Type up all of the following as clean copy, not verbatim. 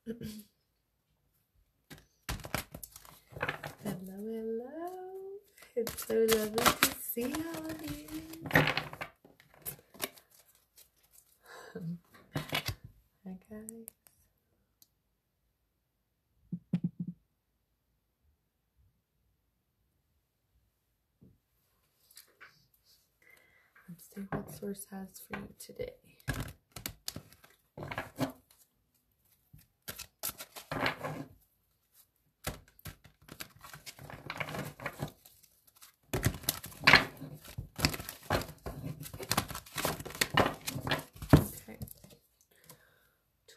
Hello, hello. It's so lovely to see all of you. Hi, guys. Let's see what Source has for you today. Okay.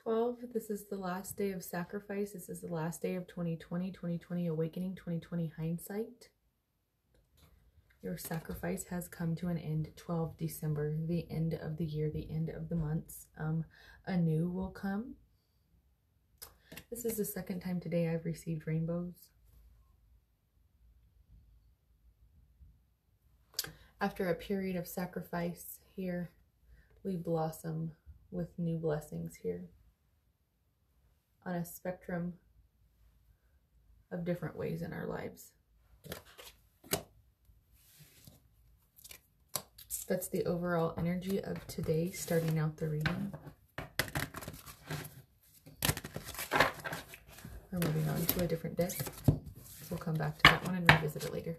12, this is the last day of sacrifice. This is the last day of 2020, 2020 awakening, 2020 hindsight. Your sacrifice has come to an end. 12 December, the end of the year, the end of the months. A new will come. This is the second time today I've received rainbows. After a period of sacrifice here, we blossom with new blessings here on a spectrum of different ways in our lives. That's the overall energy of today, starting out the reading. We're moving on to a different deck. We'll come back to that one and revisit it later.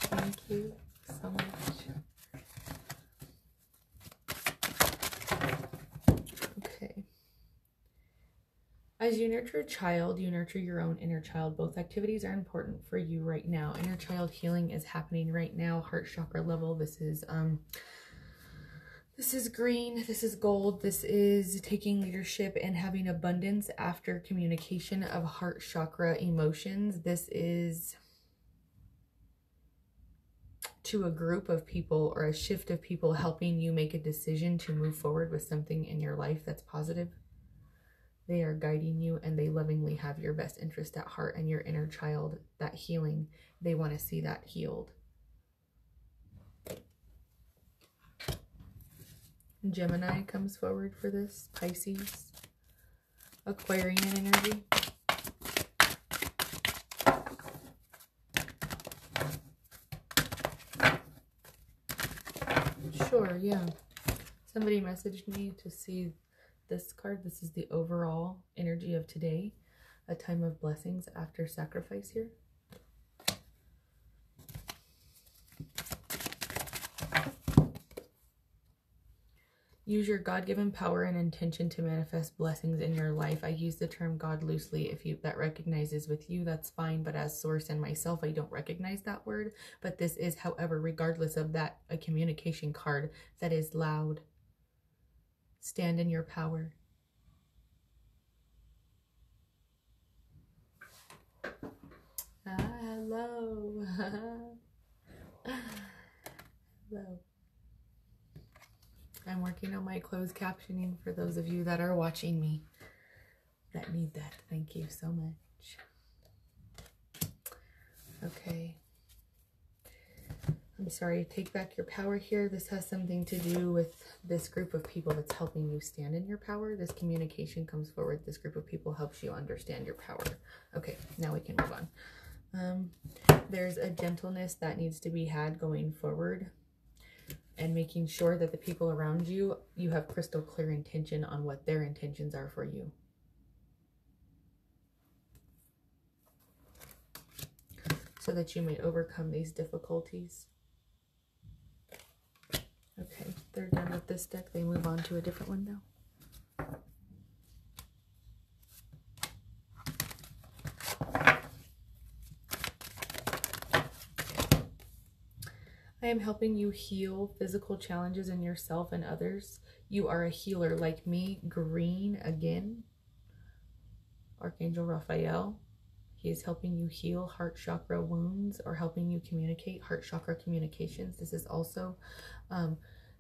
Thank you so much. Okay. As you nurture a child, you nurture your own inner child. Both activities are important for you right now. Inner child healing is happening right now. Heart chakra level. This is green. This is gold. This is taking leadership and having abundance after communication of heart chakra emotions. This is to a group of people or a shift of people helping you make a decision to move forward with something in your life that's positive. They are guiding you and they lovingly have your best interest at heart, and your inner child, that healing, they want to see that healed. Gemini comes forward for this. Pisces. Aquarian energy. Sure, yeah. Somebody messaged me to see this card. This is the overall energy of today. A time of blessings after sacrifice here. Use your God-given power and intention to manifest blessings in your life. I use the term God loosely. If that recognizes with you, that's fine. But as Source and myself, I don't recognize that word. But this is, however, regardless of that, a communication card that is loud. Stand in your power. Hello. Hello. I'm working on my closed captioning for those of you that are watching me that need that. Thank you so much. Okay. I'm sorry, take back your power here. This has something to do with this group of people that's helping you stand in your power. This communication comes forward. This group of people helps you understand your power. Okay, now we can move on. There's a gentleness that needs to be had going forward, and making sure that the people around you, you have crystal clear intention on what their intentions are for you. So that you may overcome these difficulties. Okay, they're done with this deck. They move on to a different one now. I am helping you heal physical challenges in yourself and others. You are a healer like me. Green again. Archangel Raphael. He is helping you heal heart chakra wounds or helping you communicate heart chakra communications. This is also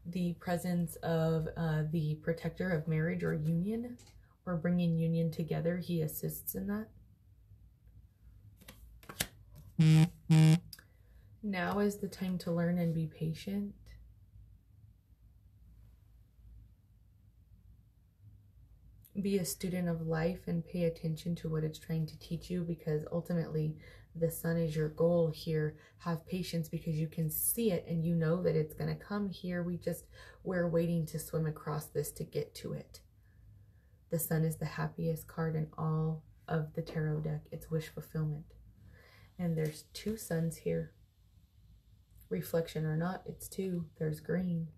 the presence of the protector of marriage or union, or bringing union together. He assists in that. Now is the time to learn and be patient. Be a student of life and pay attention to what it's trying to teach you, because ultimately the sun is your goal here. Have patience because you can see it and you know that it's going to come here. We're waiting to swim across this to get to it. The sun is the happiest card in all of the tarot deck. It's wish fulfillment. And there's 2 suns here. Reflection or not, it's 2. There's green.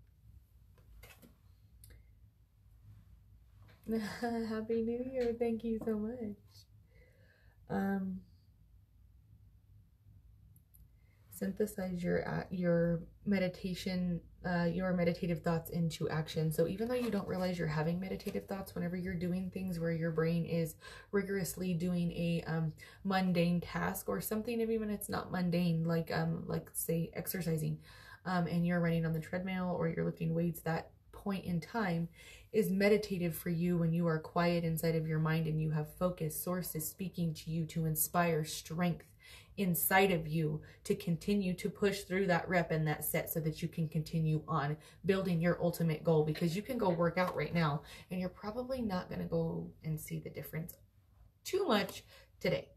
Happy New Year. Thank you so much. Synthesize your meditation, your meditative thoughts into action. So even though you don't realize you're having meditative thoughts, whenever you're doing things where your brain is rigorously doing a mundane task or something, even when it's not mundane, like say exercising, and you're running on the treadmill or you're lifting weights, that point in time is meditative for you when you are quiet inside of your mind and you have focus. Source is speaking to you to inspire strength inside of you to continue to push through that rep and that set so that you can continue on building your ultimate goal. Because you can go work out right now and you're probably not going to go and see the difference too much today.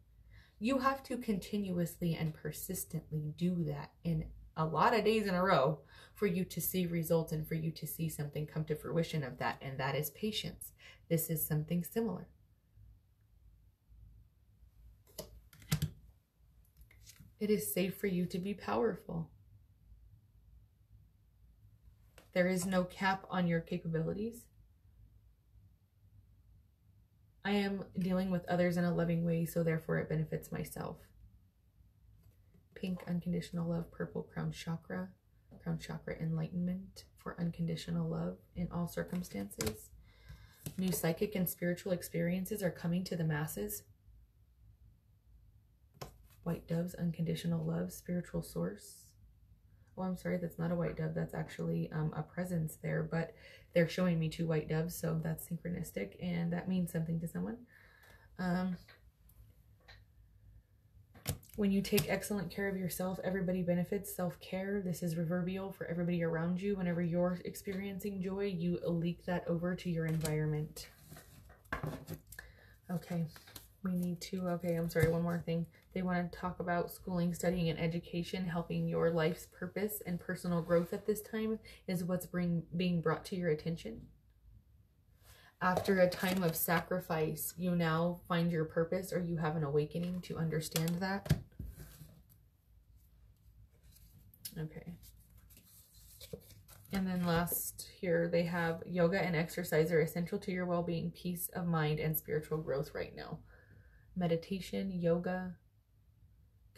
You have to continuously and persistently do that in a lot of days in a row for you to see results and for you to see something come to fruition of that. And that is patience. This is something similar. It is safe for you to be powerful. There is no cap on your capabilities. I am dealing with others in a loving way, so therefore it benefits myself. Pink, unconditional love. Purple, crown chakra enlightenment for unconditional love in all circumstances. New psychic and spiritual experiences are coming to the masses. White doves, unconditional love, spiritual source. Oh, I'm sorry, that's not a white dove. That's actually a presence there, but they're showing me 2 white doves, so that's synchronistic, and that means something to someone. When you take excellent care of yourself, everybody benefits. Self-care, this is reverbial for everybody around you. Whenever you're experiencing joy, you leak that over to your environment. Okay, we need to, okay, I'm sorry, one more thing. They want to talk about schooling, studying, and education. Helping your life's purpose and personal growth at this time is what's being brought to your attention. After a time of sacrifice, you now find your purpose, or you have an awakening to understand that. Okay. And then last here, they have yoga and exercise are essential to your well-being, peace of mind, and spiritual growth right now. Meditation, yoga,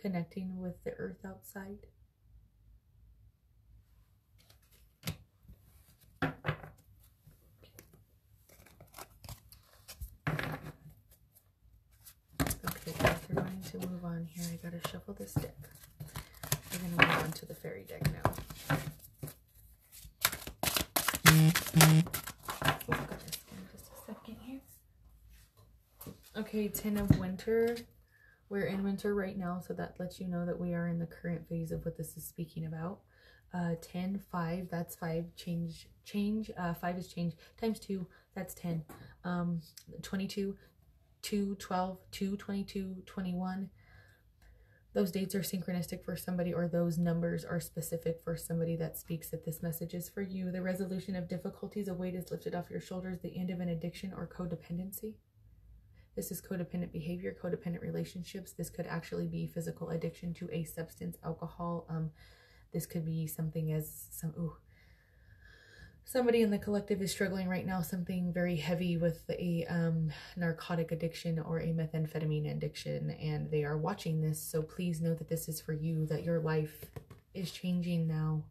connecting with the earth outside. Okay, guys, we're going to move on here. I gotta shuffle this deck. We're gonna move on to the fairy deck now. Oh, goodness, just a second here. Okay, 10 of winter. We're in winter right now, so that lets you know that we are in the current phase of what this is speaking about. 10, 5, that's 5, change, 5 is change, times 2, that's 10. 22, 2, 12, 2, 22, 21. Those dates are synchronistic for somebody, or those numbers are specific for somebody that speaks that this message is for you. The resolution of difficulties, a weight is lifted off your shoulders, the end of an addiction or codependency. This is codependent behavior, codependent relationships. This could actually be physical addiction to a substance, alcohol. This could be something as somebody in the collective is struggling right now, something very heavy with a narcotic addiction or a methamphetamine addiction, and they are watching this. So please know that this is for you, that your life is changing now.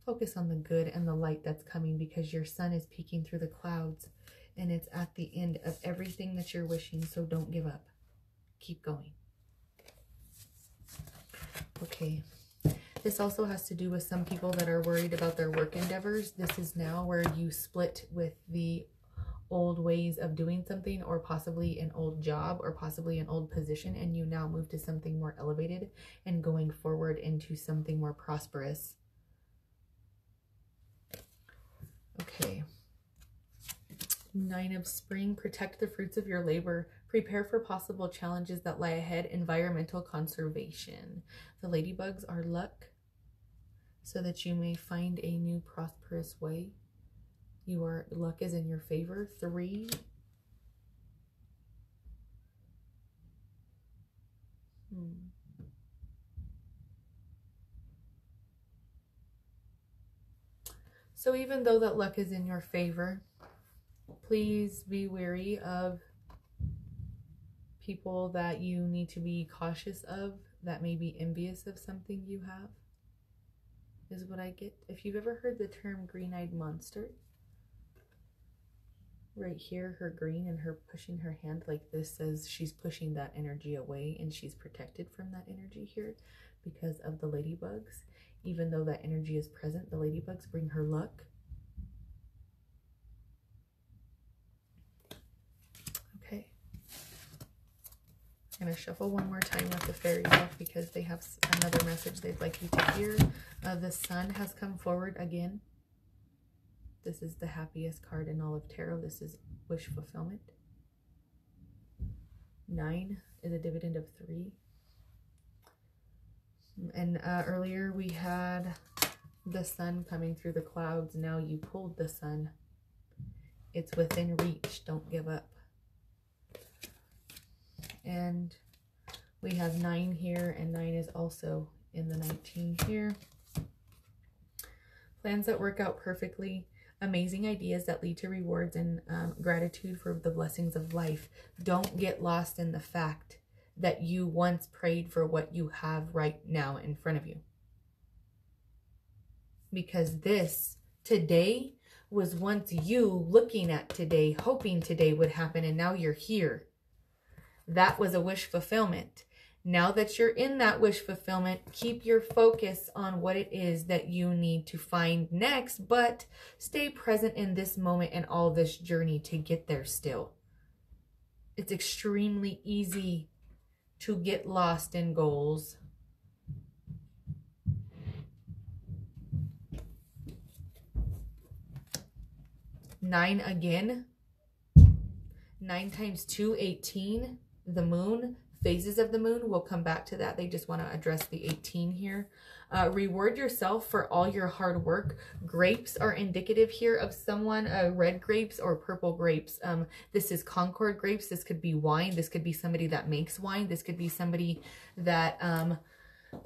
Focus on the good and the light that's coming, because your sun is peeking through the clouds. And it's at the end of everything that you're wishing, so don't give up. Keep going. Okay. This also has to do with some people that are worried about their work endeavors. This is now where you split with the old ways of doing something, or possibly an old job, or possibly an old position, and you now move to something more elevated and going forward into something more prosperous. Okay. 9 of Spring, protect the fruits of your labor. Prepare for possible challenges that lie ahead. Environmental conservation. The ladybugs are luck, so that you may find a new prosperous way. Luck is in your favor. 3. So even though that luck is in your favor, please be wary of people that you need to be cautious of, that may be envious of something you have, is what I get. If you've ever heard the term green-eyed monster, right here, her green and her pushing her hand like this says she's pushing that energy away, and she's protected from that energy here because of the ladybugs. Even though that energy is present, the ladybugs bring her luck. Okay. I'm going to shuffle one more time with the fairy deck because they have another message they'd like you to hear. The Sun has come forward again. This is the happiest card in all of tarot. This is wish fulfillment. 9 is a dividend of 3. And earlier we had the Sun coming through the clouds. Now you pulled the Sun. It's within reach. Don't give up. And we have 9 here, and 9 is also in the 19 here. Plans that work out perfectly. Amazing ideas that lead to rewards and gratitude for the blessings of life. Don't get lost in the fact that you once prayed for what you have right now in front of you. Because this, today, was once you looking at today, hoping today would happen, and now you're here. That was a wish fulfillment. Now that you're in that wish fulfillment, keep your focus on what it is that you need to find next, but stay present in this moment and all this journey to get there still. It's extremely easy to get lost in goals. Nine again. 9 times 2, 18. The moon, phases of the moon, we'll come back to that. They just want to address the 18 here. Reward yourself for all your hard work. Grapes are indicative here of someone, red grapes or purple grapes. This is Concord grapes. This could be wine. This could be somebody that makes wine. This could be somebody that,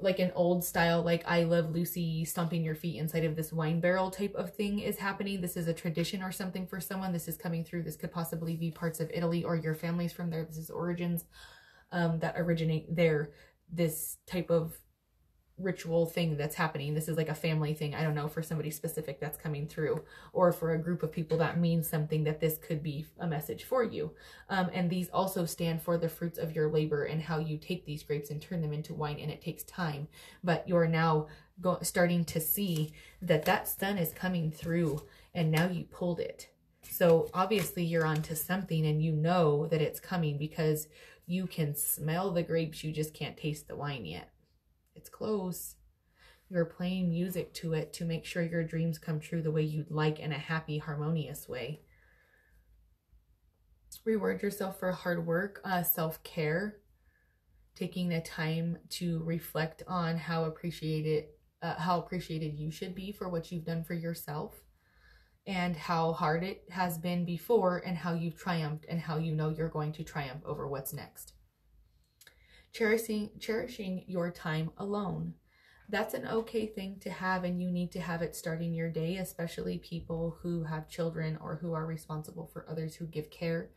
like an old style, like I Love Lucy, stomping your feet inside of this wine barrel type of thing is happening. This is a tradition or something for someone. This is coming through. This could possibly be parts of Italy, or your family's from there. This is origins that originate there. This type of ritual thing that's happening. This is like a family thing. I don't know, for somebody specific that's coming through, or for a group of people that means something, that this could be a message for you. And these also stand for the fruits of your labor and how you take these grapes and turn them into wine, and it takes time. But you're now starting to see that that sun is coming through, and now you pulled it. So obviously you're onto something, and you know that it's coming because you can smell the grapes. You just can't taste the wine yet. It's close. You're playing music to it to make sure your dreams come true the way you'd like, in a happy, harmonious way. Reward yourself for hard work, self-care, taking the time to reflect on how appreciated you should be for what you've done for yourself, and how hard it has been before, and how you've triumphed, and how you know you're going to triumph over what's next. Cherishing your time alone. That's an okay thing to have, and you need to have it starting your day, especially people who have children or who are responsible for others who give care.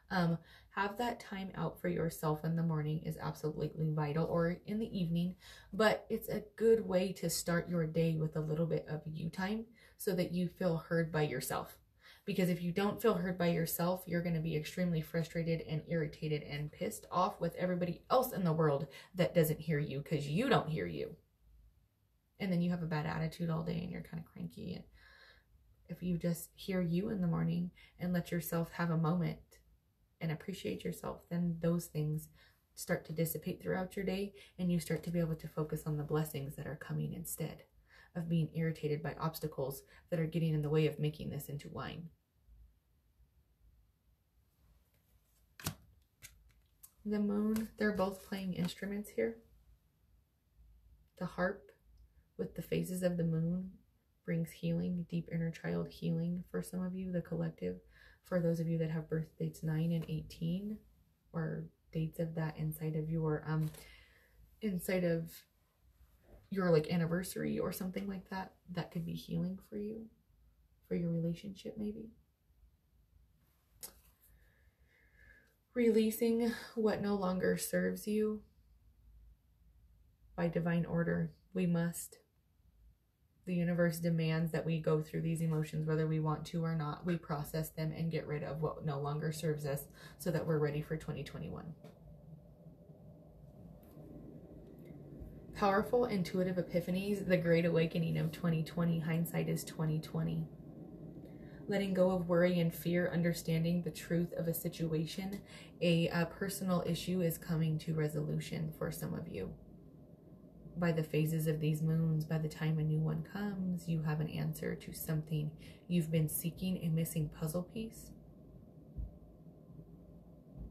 Have that time out for yourself in the morning is absolutely vital, or in the evening, but it's a good way to start your day with a little bit of you time so that you feel heard by yourself. Because if you don't feel heard by yourself, you're going to be extremely frustrated and irritated and pissed off with everybody else in the world that doesn't hear you because you don't hear you. And then you have a bad attitude all day, and you're kind of cranky. And If you just hear you in the morning and let yourself have a moment and appreciate yourself, then those things start to dissipate throughout your day, and you start to be able to focus on the blessings that are coming instead of being irritated by obstacles that are getting in the way of making this into wine. The moon, they're both playing instruments here. The harp with the phases of the moon brings healing, deep inner child healing for some of you, the collective. For those of you that have birth dates 9 and 18, or dates of that inside of your like anniversary or something like that, that could be healing for you, for your relationship maybe. Releasing what no longer serves you. By divine order, we must. The universe demands that we go through these emotions, whether we want to or not. We process them and get rid of what no longer serves us so that we're ready for 2021. Powerful intuitive epiphanies, the great awakening of 2020. Hindsight is 2020. Letting go of worry and fear, understanding the truth of a situation. A personal issue is coming to resolution for some of you. By the phases of these moons, by the time a new one comes, you have an answer to something you've been seeking, a missing puzzle piece.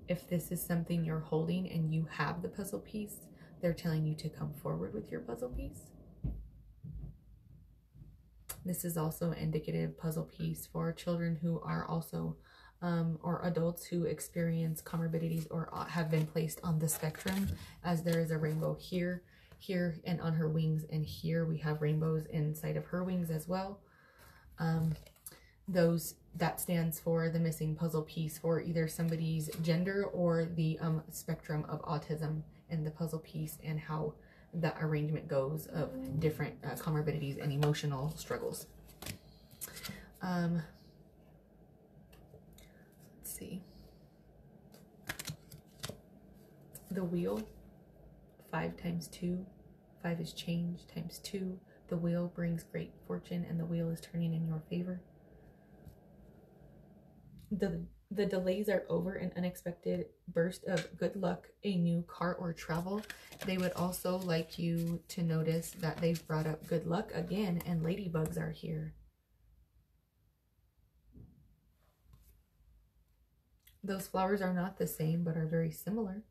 If this is something you're holding and you have the puzzle piece, they're telling you to come forward with your puzzle piece. This is also an indicative puzzle piece for children who are also, or adults who experience comorbidities or have been placed on the spectrum, as there is a rainbow here, and on her wings, and here we have rainbows inside of her wings as well. That stands for the missing puzzle piece for either somebody's gender or the spectrum of autism, and the puzzle piece and how that arrangement goes of different comorbidities and emotional struggles. Let's see. The wheel, 5 times 2. 5 is change times 2. The wheel brings great fortune, and the wheel is turning in your favor. The delays are over, an unexpected burst of good luck, a new car or travel. They would also like you to notice that they've brought up good luck again, and ladybugs are here. Those flowers are not the same, but are very similar.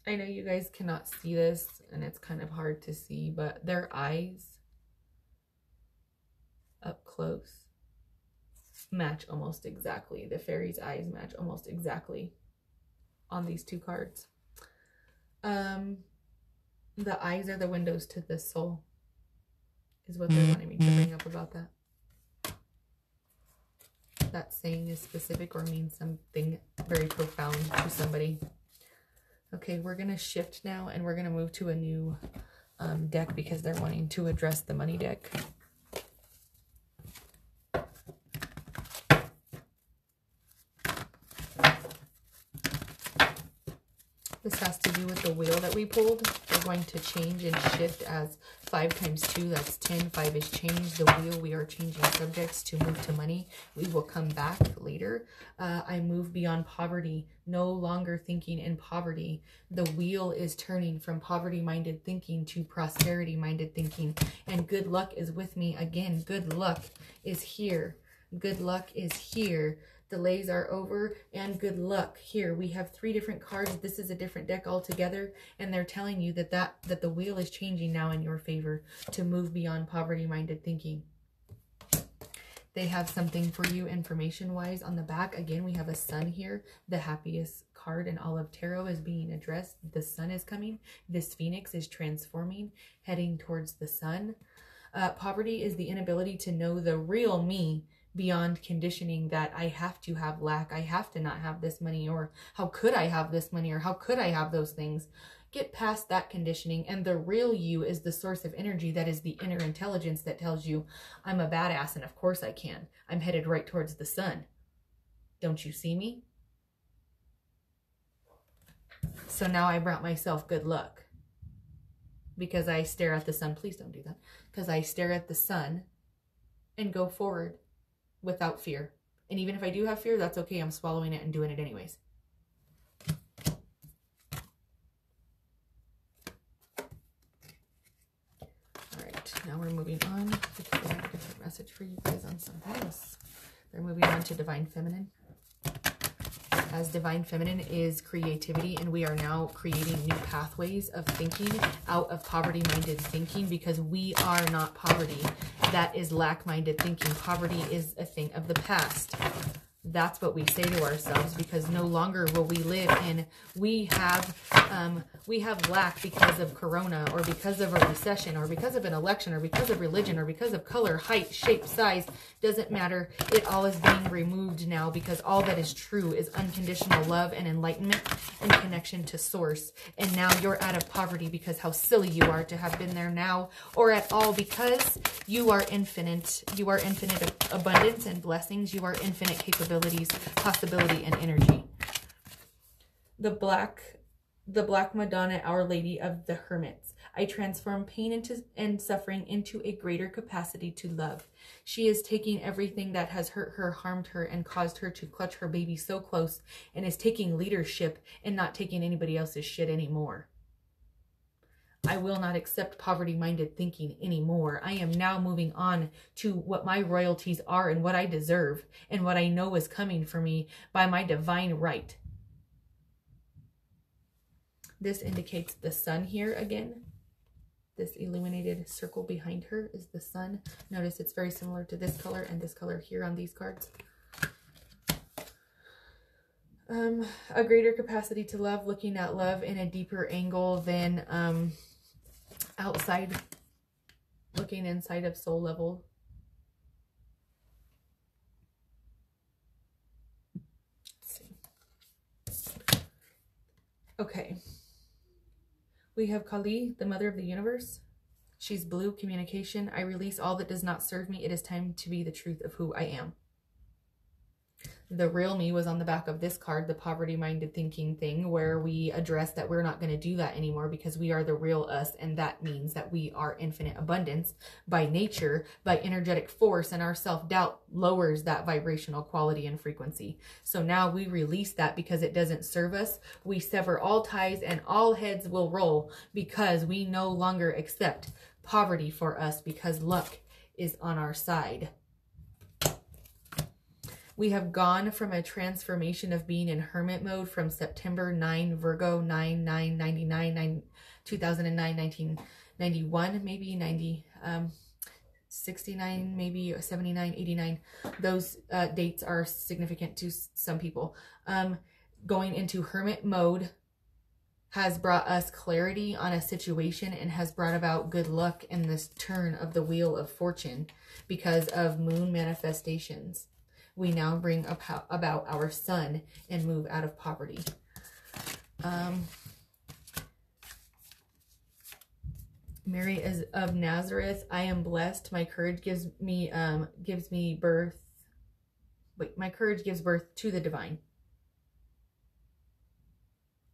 I know you guys cannot see this, and it's kind of hard to see, but their eyes up close match almost exactly. The fairy's eyes match almost exactly on these 2 cards. The eyes are the windows to the soul, is what they're wanting me to bring up about that. That saying is specific or means something very profound to somebody. Okay, we're going to shift now, and we're going to move to a new deck because they're wanting to address the money deck. This has to do with the wheel that we pulled. We're going to change and shift as 5 times 2, that's 10. 5 is change. The wheel, we are changing subjects to move to money. We will come back later. I move beyond poverty, no longer thinking in poverty. The wheel is turning from poverty-minded thinking to prosperity-minded thinking. And good luck is with me. Again, good luck is here. Good luck is here. Delays are over, and good luck. Here we have 3 different cards. This is a different deck altogether, and they're telling you that the wheel is changing now in your favor to move beyond poverty-minded thinking. They have something for you information-wise on the back. Again, we have a sun here. The happiest card in all of tarot is being addressed. The sun is coming. This phoenix is transforming, heading towards the sun. Poverty is the inability to know the real me, beyond conditioning that I have to have lack, I have to not have this money, or how could I have this money, or how could I have those things? Get past that conditioning, and the real you is the source of energy that is the inner intelligence that tells you, I'm a badass and of course I can. I'm headed right towards the sun. Don't you see me? So now I brought myself good luck because I stare at the sun. Please don't do that. Because I stare at the sun and go forward without fear. And even if I do have fear, that's okay. I'm swallowing it and doing it anyways. All right, now we're moving on because I have a different message for you guys on something else. They're moving on to Divine Feminine. As Divine Feminine is creativity, and we are now creating new pathways of thinking out of poverty-minded thinking, because we are not poverty. That is lack-minded thinking. Poverty is a thing of the past. That's what we say to ourselves, because no longer will we live in, we have lack because of Corona, or because of a recession, or because of an election, or because of religion, or because of color, height, shape, size. Doesn't matter. It all is being removed now, because all that is true is unconditional love and enlightenment and connection to source. And now you're out of poverty because how silly you are to have been there now or at all, because you are infinite. You are infinite abundance and blessings. You are infinite capabilities, possibility, and energy. The Black Madonna, Our Lady of the Hermits. I transform pain and suffering into a greater capacity to love. She is taking everything that has hurt her, harmed her, and caused her to clutch her baby so close, and is taking leadership and not taking anybody else's shit anymore. I will not accept poverty-minded thinking anymore. I am now moving on to what my royalties are and what I deserve and what I know is coming for me by my divine right. This indicates the sun here again. This illuminated circle behind her is the sun. Notice it's very similar to this color and this color here on these cards. A greater capacity to love, looking at love in a deeper angle than outside, looking inside of soul level. Let's see. Okay. We have Kali, the mother of the universe. She's blue, communication. I release all that does not serve me. It is time to be the truth of who I am. The real me was on the back of this card, the poverty-minded thinking thing, where we address that we're not going to do that anymore because we are the real us, and that means that we are infinite abundance by nature, by energetic force, and our self-doubt lowers that vibrational quality and frequency. So now we release that because it doesn't serve us. We sever all ties and all heads will roll because we no longer accept poverty for us, because luck is on our side. We have gone from a transformation of being in hermit mode from September 9, Virgo 9, 9, 99, 2009, 1991, maybe 90, 69, maybe 79, 89. Those dates are significant to some people. Going into hermit mode has brought us clarity on a situation and has brought about good luck in this turn of the wheel of fortune because of moon manifestations. We now bring about our sun and move out of poverty. Mary is of Nazareth. I am blessed. My courage gives me birth. Wait, my courage gives birth to the divine.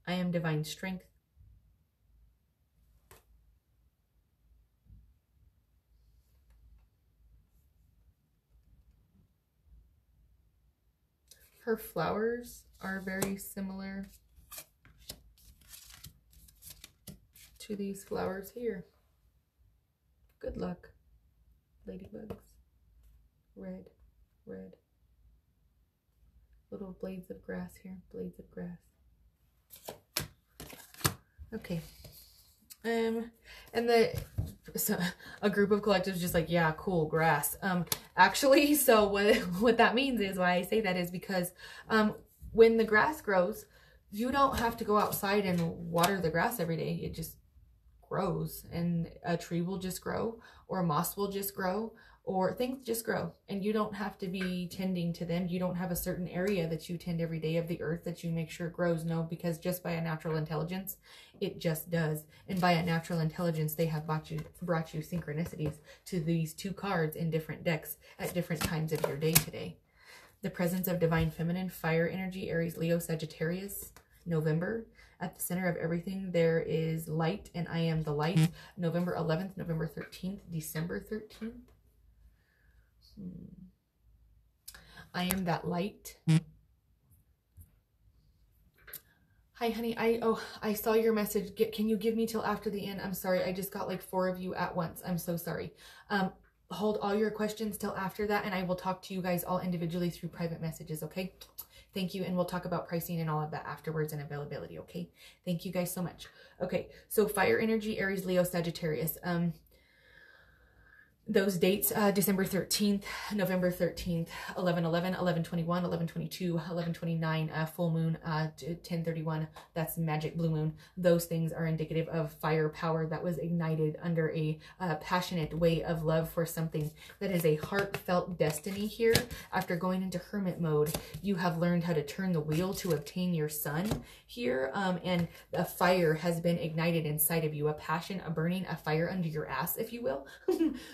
I am divine strength. Her flowers are very similar to these flowers here. Good luck, ladybugs. Red, red. Little blades of grass here, blades of grass. Okay. And a group of collectives just like, yeah, cool, grass. Actually, so what that means is, why I say that is because when the grass grows, you don't have to go outside and water the grass every day. It just grows, and a tree will just grow, or moss will just grow, or things just grow, and you don't have to be tending to them. You don't have a certain area that you tend every day of the earth that you make sure grows. No, because just by a natural intelligence, it just does. And by a natural intelligence, they have brought you synchronicities to these 2 cards in different decks at different times of your day today. The presence of divine feminine, fire energy, Aries, Leo, Sagittarius, November. At the center of everything, there is light, and I am the light. November 11th, November 13th, December 13th. I am that light. Hi, honey. I saw your message. Can you give me till after the end? I'm sorry. I just got like 4 of you at once. I'm so sorry. Hold all your questions till after that, and I will talk to you guys all individually through private messages, okay? Thank you, and we'll talk about pricing and all of that afterwards and availability, okay? Thank you guys so much. Okay, so fire energy, Aries, Leo, Sagittarius. Those dates, December 13th, November 13th, 11/11, 11/21, 11/22, 11/29, full moon, 10/31, that's magic blue moon. Those things are indicative of fire power that was ignited under a passionate way of love for something that is a heartfelt destiny here. After going into hermit mode, you have learned how to turn the wheel to obtain your sun here, and a fire has been ignited inside of you, a passion, a burning, a fire under your ass, if you will.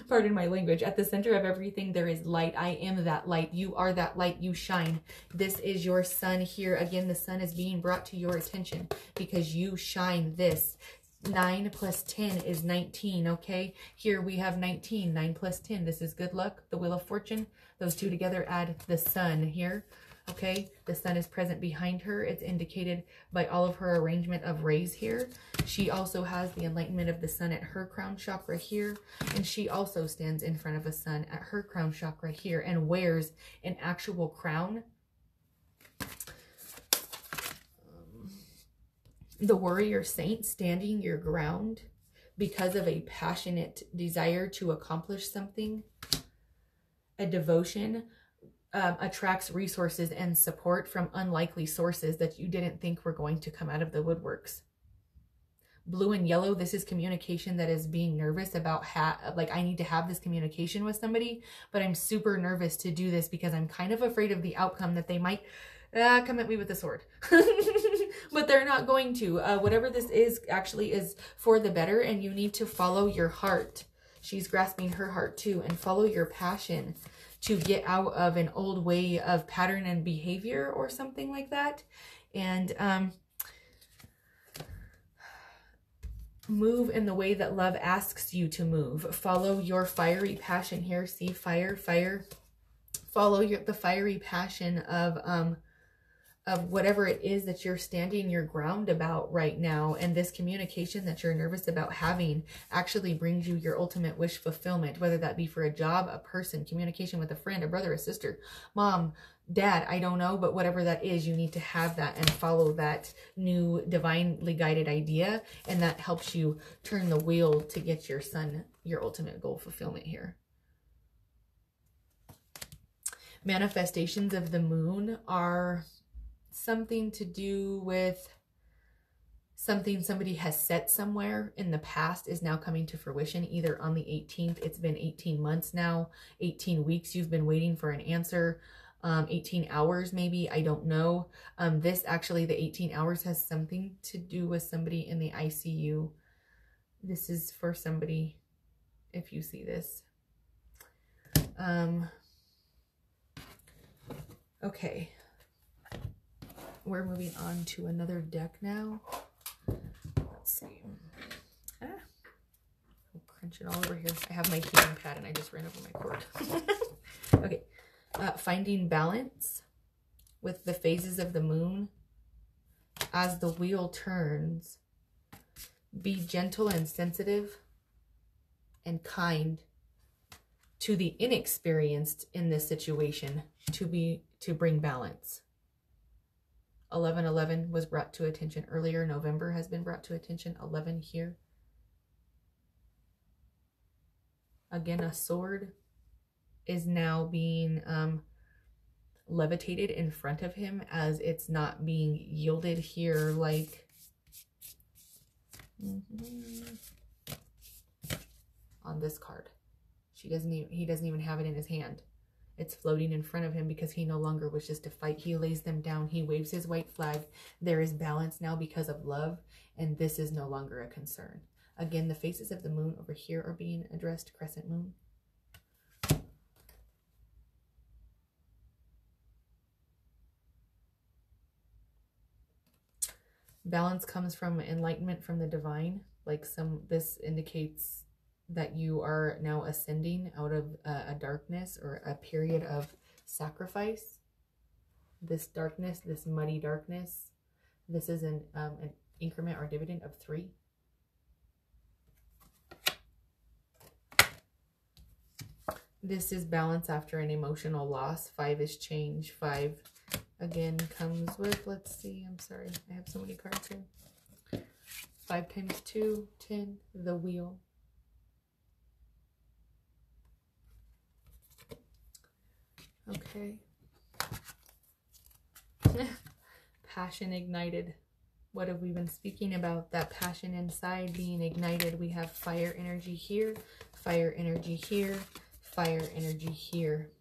Pardon my language. At the center of everything, there is light. I am that light. You are that light. You shine. This is your sun here. Again, the sun is being brought to your attention because you shine this. 9 plus 10 is 19, okay? Here we have 19. 9 plus 10. This is good luck, the wheel of fortune. Those 2 together add the sun here. Okay, the sun is present behind her. It's indicated by all of her arrangement of rays here. She also has the enlightenment of the sun at her crown chakra here, and she also stands in front of a sun at her crown chakra here and wears an actual crown. The warrior saint standing your ground because of a passionate desire to accomplish something, a devotion, attracts resources and support from unlikely sources that you didn't think were going to come out of the woodworks. Blue and yellow, this is communication that is being nervous about, like I need to have this communication with somebody, but I'm super nervous to do this because I'm kind of afraid of the outcome that they might come at me with a sword. But they're not going to. Whatever this is actually is for the better, and you need to follow your heart. She's grasping her heart too, and follow your passion to get out of an old way of pattern and behavior or something like that. And move in the way that love asks you to move. Follow your fiery passion here. See, fire, fire. Follow the fiery passion of whatever it is that you're standing your ground about right now. And this communication that you're nervous about having actually brings you your ultimate wish fulfillment, whether that be for a job, a person, communication with a friend, a brother, a sister, mom, dad, I don't know, but whatever that is, you need to have that and follow that new divinely guided idea. And that helps you turn the wheel to get your sun, your ultimate goal fulfillment here. Manifestations of the moon are something to do with something somebody has set somewhere in the past is now coming to fruition, either on the 18th. It's been 18 months now, 18 weeks. You've been waiting for an answer, 18 hours maybe. I don't know. This actually, the 18 hours has something to do with somebody in the ICU. This is for somebody, if you see this. Okay. We're moving on to another deck now. Let's see. I'll crunch it all over here. I have my heating pad and I just ran over my cord. Okay. Finding balance with the phases of the moon. As the wheel turns, be gentle and sensitive and kind to the inexperienced in this situation to bring balance. 11/11 was brought to attention earlier. November has been brought to attention. 11 here. Again, a sword is now being levitated in front of him as it's not being yielded here like on this card. He doesn't even have it in his hand. It's floating in front of him because he no longer wishes to fight. He lays them down. He waves his white flag. There is balance now because of love, and this is no longer a concern. Again, the faces of the moon over here are being addressed, crescent moon. Balance comes from enlightenment from the divine. Like this indicates that you are now ascending out of a darkness or a period of sacrifice. This darkness, this muddy darkness, this is an increment or dividend of 3. This is balance after an emotional loss. 5 is change. 5 again comes with, let's see, I'm sorry, I have so many cards here. 5 times 2, 10, the wheel. Okay. Passion ignited. What have we been speaking about? That passion inside being ignited. We have fire energy here, fire energy here, fire energy here.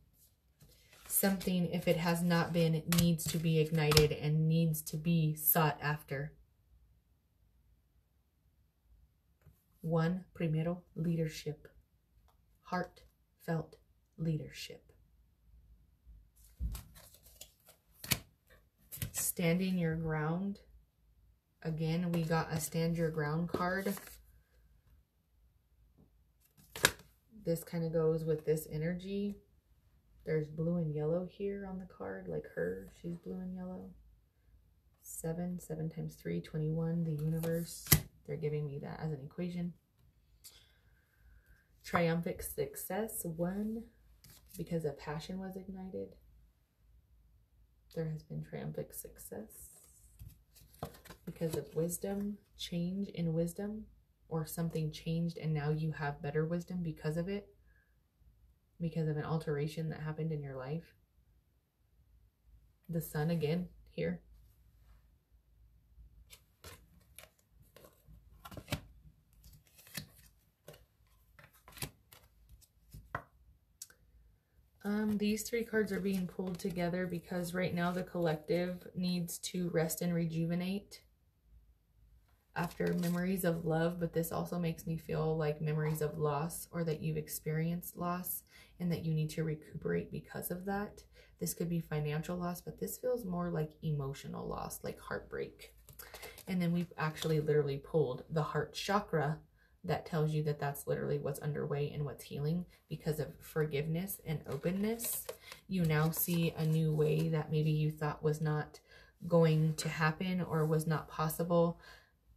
Something, if it has not been, needs to be ignited and needs to be sought after. 1, primero, leadership. Heartfelt leadership. Standing your ground. Again, we got a stand your ground card. This kind of goes with this energy. There's blue and yellow here on the card, like her. She's blue and yellow. 7 times 3, 21. The universe. They're giving me that as an equation. Triumphant success. 1, because a passion was ignited. There has been triumphant success. Because of wisdom, change in wisdom, or something changed and now you have better wisdom because of it. Because of an alteration that happened in your life. The sun again, here. These 3 cards are being pulled together because right now the collective needs to rest and rejuvenate after memories of love, but this also makes me feel like memories of loss, or that you've experienced loss and that you need to recuperate because of that. This could be financial loss, but this feels more like emotional loss, like heartbreak. And then we've actually literally pulled the heart chakra that tells you that that's literally what's underway and what's healing because of forgiveness and openness. You now see a new way that maybe you thought was not going to happen or was not possible.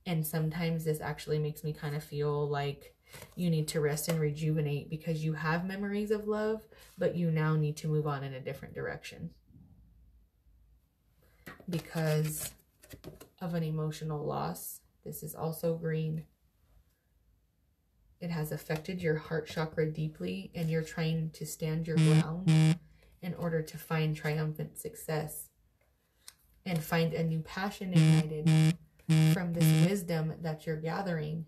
And sometimes this actually makes me kind of feel like you need to rest and rejuvenate because you have memories of love, but you now need to move on in a different direction because of an emotional loss. This is also green. It has affected your heart chakra deeply, and you're trying to stand your ground in order to find triumphant success and find a new passion ignited from this wisdom that you're gathering.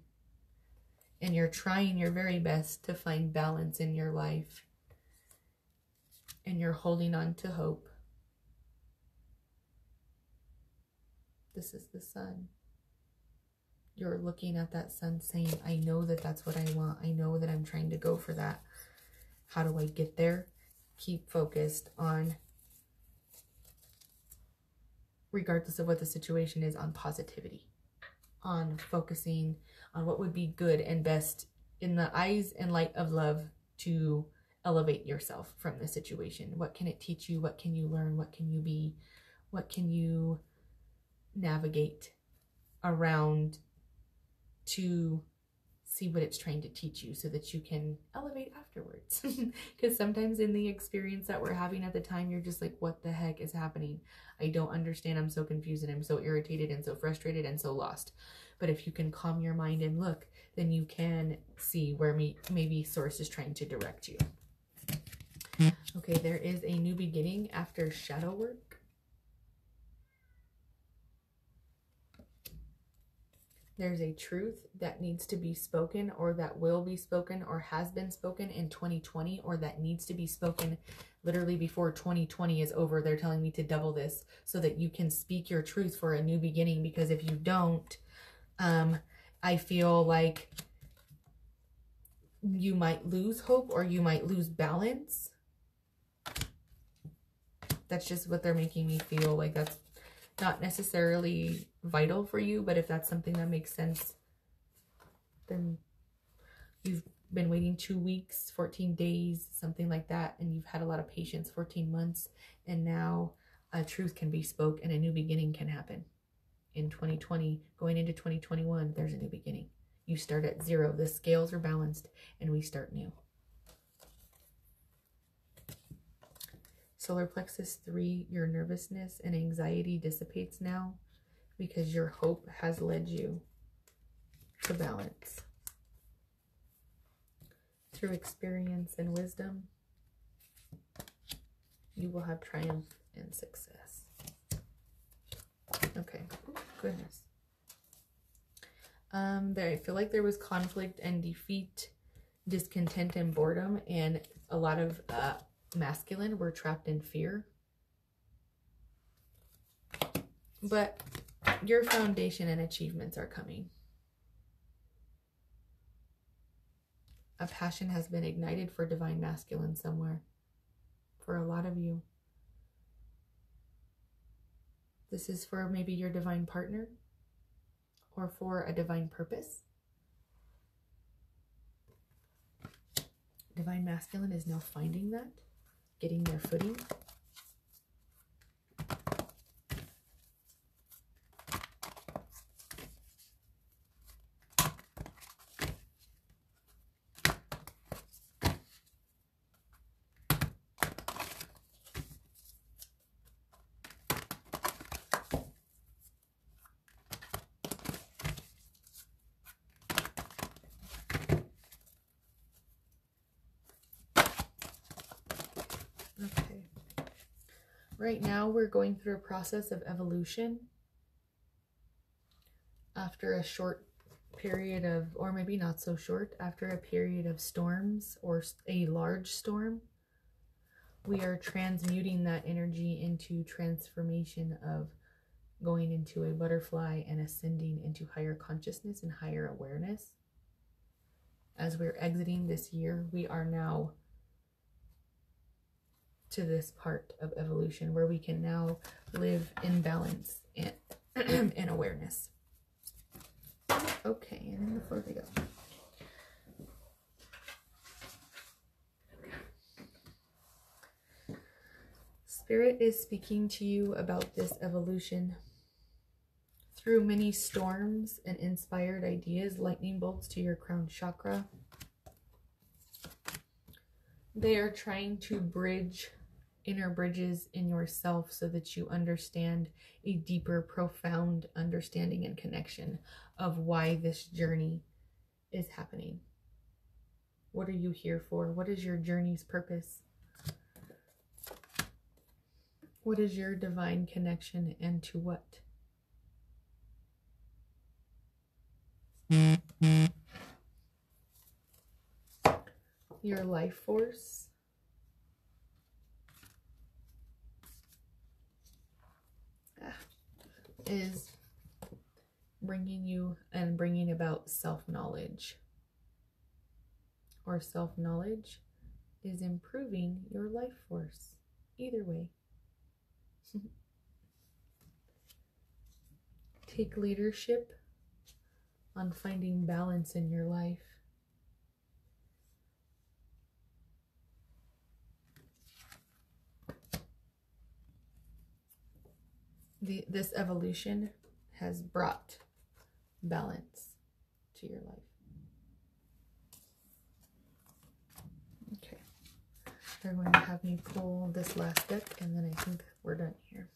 And you're trying your very best to find balance in your life. And you're holding on to hope. This is the sun. You're looking at that sun saying, I know that that's what I want. I know that I'm trying to go for that. How do I get there? Keep focused on, regardless of what the situation is, on positivity. On focusing on what would be good and best in the eyes and light of love to elevate yourself from the situation. What can it teach you? What can you learn? What can you be? What can you navigate around to see what it's trying to teach you so that you can elevate afterwards? Because sometimes in the experience that we're having at the time, you're just like, what the heck is happening? I don't understand. I'm so confused and I'm so irritated and so frustrated and so lost. But if you can calm your mind and look, then you can see where maybe source is trying to direct you. Okay, there is a new beginning after shadow work. There's a truth that needs to be spoken, or that will be spoken, or has been spoken in 2020, or that needs to be spoken literally before 2020 is over. They're telling me to double this so that you can speak your truth for a new beginning, because if you don't, I feel like you might lose hope, or you might lose balance. That's just what they're making me feel. Like, that's not necessarily vital for you, but if that's something that makes sense, then you've been waiting 2 weeks, 14 days, something like that, and you've had a lot of patience, 14 months, and now a truth can be spoke and a new beginning can happen. In 2020, going into 2021, there's a new beginning. You start at 0. The scales are balanced and we start new. Solar plexus 3, your nervousness and anxiety dissipates now because your hope has led you to balance. Through experience and wisdom, you will have triumph and success. Okay. Ooh, goodness. I feel like there was conflict and defeat, discontent and boredom, and a lot of masculine were trapped in fear. But your foundation and achievements are coming. A passion has been ignited for divine masculine somewhere. For a lot of you. This is for maybe your divine partner, or for a divine purpose. Divine masculine is now finding that, getting their footing. Okay. Right now we're going through a process of evolution after a short period of, or maybe not so short, after a period of storms or a large storm. We are transmuting that energy into transformation of going into a butterfly and ascending into higher consciousness and higher awareness. As we're exiting this year, we are now to this part of evolution where we can now live in balance and, and awareness. Okay, and then the floor they go. Spirit is speaking to you about this evolution. Through many storms and inspired ideas, lightning bolts to your crown chakra. They are trying to bridge inner bridges in yourself so that you understand a deeper, profound understanding and connection of why this journey is happening. What are you here for? What is your journey's purpose? What is your divine connection, and to what? Your life force is bringing you and bringing about self-knowledge, or self-knowledge is improving your life force. Either way. Take leadership on finding balance in your life. This evolution has brought balance to your life. Okay. They're going to have me pull this last deck, and then I think we're done here.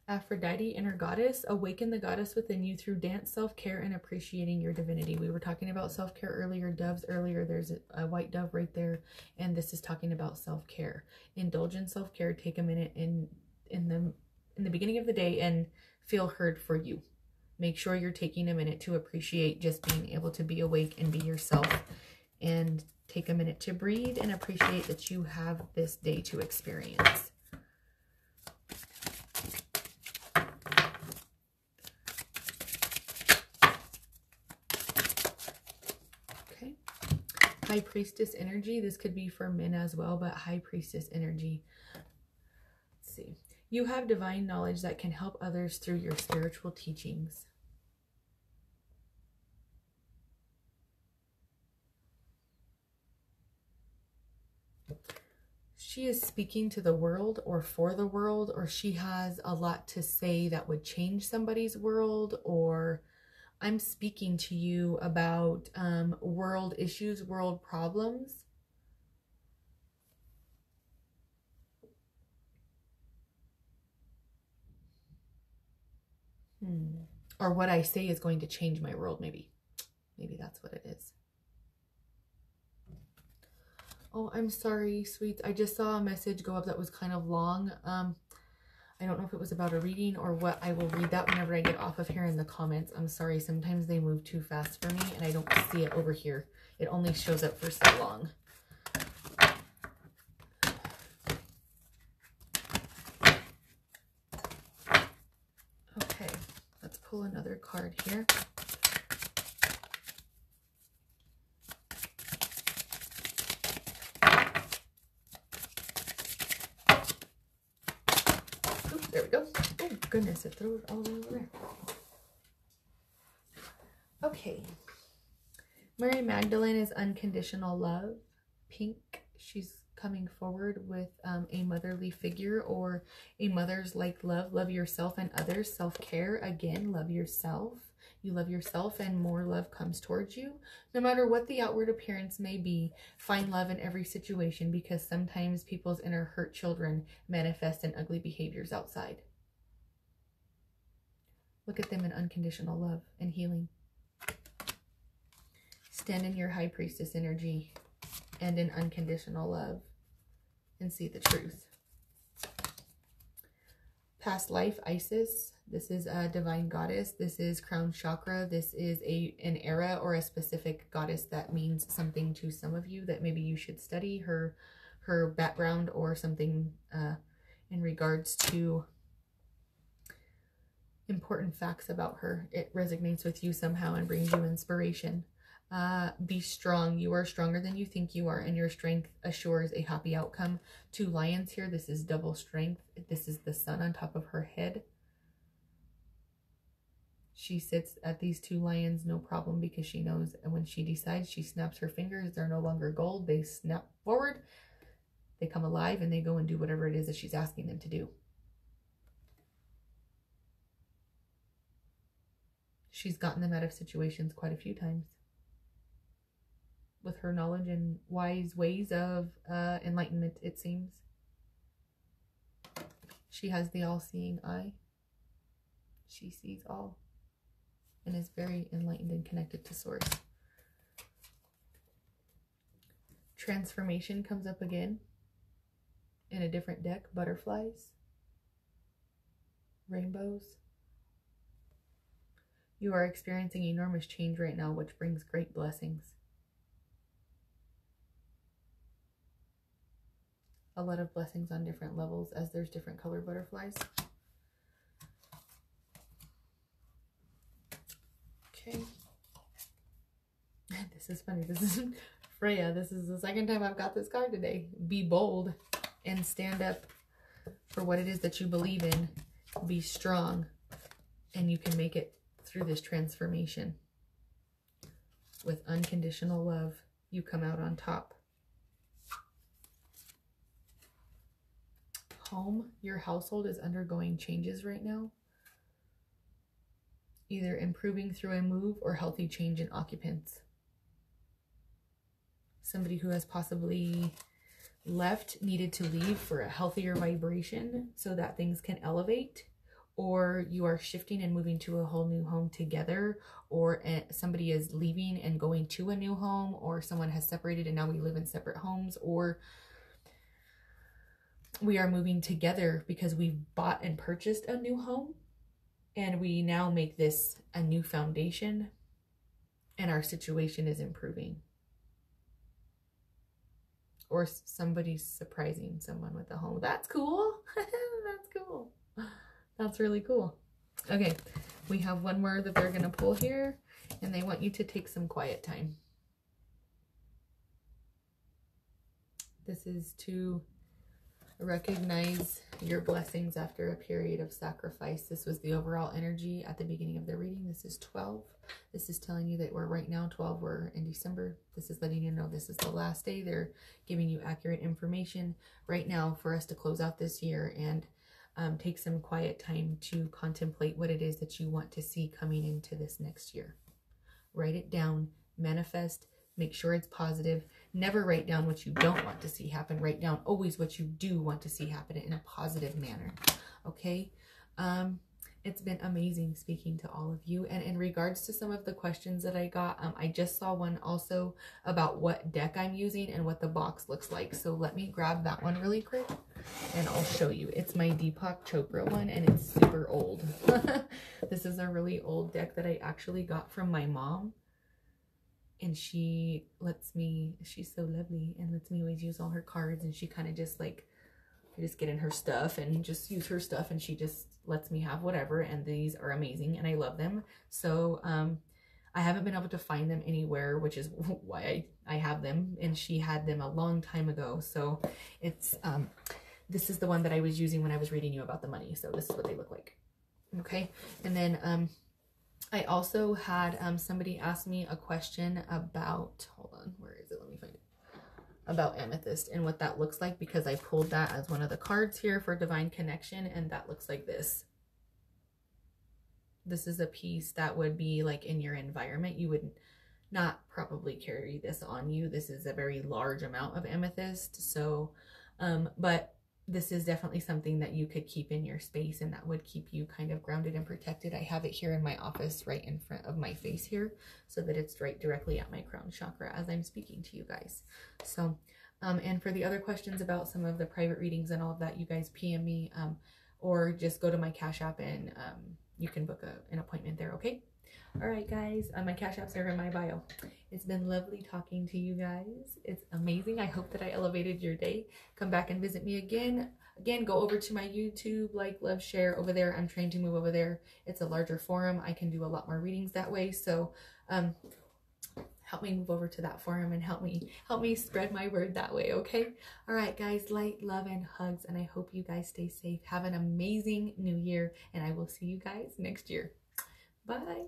Aphrodite, inner goddess, awaken the goddess within you through dance, self-care, and appreciating your divinity. We were talking about self-care earlier, doves earlier. There's a white dove right there, and this is talking about self-care. Indulge in self-care. Take a minute in the beginning of the day and feel heard for you. Make sure you're taking a minute to appreciate just being able to be awake and be yourself, and take a minute to breathe and appreciate that you have this day to experience. High Priestess energy. This could be for men as well, but High Priestess energy. Let's see. You have divine knowledge that can help others through your spiritual teachings. She is speaking to the world or for the world, or she has a lot to say that would change somebody's world, or I'm speaking to you about world issues, world problems. Or what I say is going to change my world, maybe. Maybe that's what it is. Oh, I'm sorry, sweets. I just saw a message go up that was kind of long. I don't know if it was about a reading or what. I will read that whenever I get off of here in the comments. I'm sorry. Sometimes they move too fast for me and I don't see it over here. It only shows up for so long. Okay, let's pull another card here. There we go. Oh, goodness, it threw it all the way over there. Okay. Mary Magdalene is unconditional love. Pink, she's coming forward with a motherly figure or a mother's like love. Love yourself and others. Self-care. Again, love yourself. You love yourself and more love comes towards you. No matter what the outward appearance may be, find love in every situation, because sometimes people's inner hurt children manifest in ugly behaviors outside. Look at them in unconditional love and healing. Stand in your High Priestess energy and in unconditional love and see the truth. Past life, Isis. This is a divine goddess. This is crown chakra. This is an era or a specific goddess that means something to some of you, that maybe you should study her background or something in regards to important facts about her. It resonates with you somehow and brings you inspiration. Be strong. You are stronger than you think you are, and your strength assures a happy outcome. 2 lions here. This is double strength. This is the sun on top of her head. She sits at these 2 lions, no problem, because she knows, and when she decides, she snaps her fingers. They're no longer gold. They snap forward. They come alive, and they go and do whatever it is that she's asking them to do. She's gotten them out of situations quite a few times with her knowledge and wise ways of enlightenment, it seems. She has the all-seeing eye. She sees all and is very enlightened and connected to source. Transformation comes up again in a different deck. Butterflies, rainbows. You are experiencing enormous change right now, which brings great blessings. A lot of blessings on different levels as there's different color butterflies. Okay. This is funny. This is Freya. This is the second time I've got this card today. Be bold and stand up for what it is that you believe in. Be strong, and you can make it through this transformation. With unconditional love, you come out on top. Home, your household is undergoing changes right now. Either improving through a move or healthy change in occupants. Somebody who has possibly left needed to leave for a healthier vibration so that things can elevate, or you are shifting and moving to a whole new home together, or somebody is leaving and going to a new home, or someone has separated and now we live in separate homes, or we are moving together because we've bought and purchased a new home and we now make this a new foundation and our situation is improving. Or somebody's surprising someone with a home. That's cool. That's cool. That's really cool. Okay, we have one word that they're going to pull here, and they want you to take some quiet time. This is to recognize your blessings after a period of sacrifice. This was the overall energy at the beginning of the reading. This is 12. This is telling you that we're right now 12. We're in December. This is letting you know this is the last day. They're giving you accurate information right now for us to close out this year and take some quiet time to contemplate what it is that you want to see coming into this next year. Write it down, manifest, make sure it's positive. Never write down what you don't want to see happen. Write down always what you do want to see happen in a positive manner. Okay? It's been amazing speaking to all of you. And in regards to some of the questions that I got, I just saw one also about what deck I'm using and what the box looks like. So let me grab that one really quick and I'll show you. It's my Deepak Chopra one and it's super old. This is a really old deck that I actually got from my mom. And she lets me, she's so lovely and lets me always use all her cards, and she kind of just like, I just get in her stuff and just use her stuff, and she just lets me have whatever, and these are amazing and I love them. So I haven't been able to find them anywhere, which is why I have them, and she had them a long time ago. So it's this is the one that I was using when I was reading you about the money. So this is what they look like. Okay, and then I also had somebody ask me a question about, hold on, where is it? Let me find it. About amethyst and what that looks like, because I pulled that as one of the cards here for divine connection, and that looks like this. This is a piece that would be like in your environment. You would not probably carry this on you. This is a very large amount of amethyst. So, but this is definitely something that you could keep in your space, and that would keep you kind of grounded and protected. I have it here in my office right in front of my face here, so that it's right directly at my crown chakra as I'm speaking to you guys. So, and for the other questions about some of the private readings and all of that, you guys PM me, or just go to my Cash App and you can book an appointment there, okay? All right, guys, my Cash Apps are in my bio. It's been lovely talking to you guys. It's amazing. I hope that I elevated your day. Come back and visit me again. Again, go over to my YouTube, like, love, share over there. I'm trying to move over there. It's a larger forum. I can do a lot more readings that way. So help me move over to that forum and help me spread my word that way, okay? All right, guys, light, love, and hugs. And I hope you guys stay safe. Have an amazing new year, and I will see you guys next year. Bye.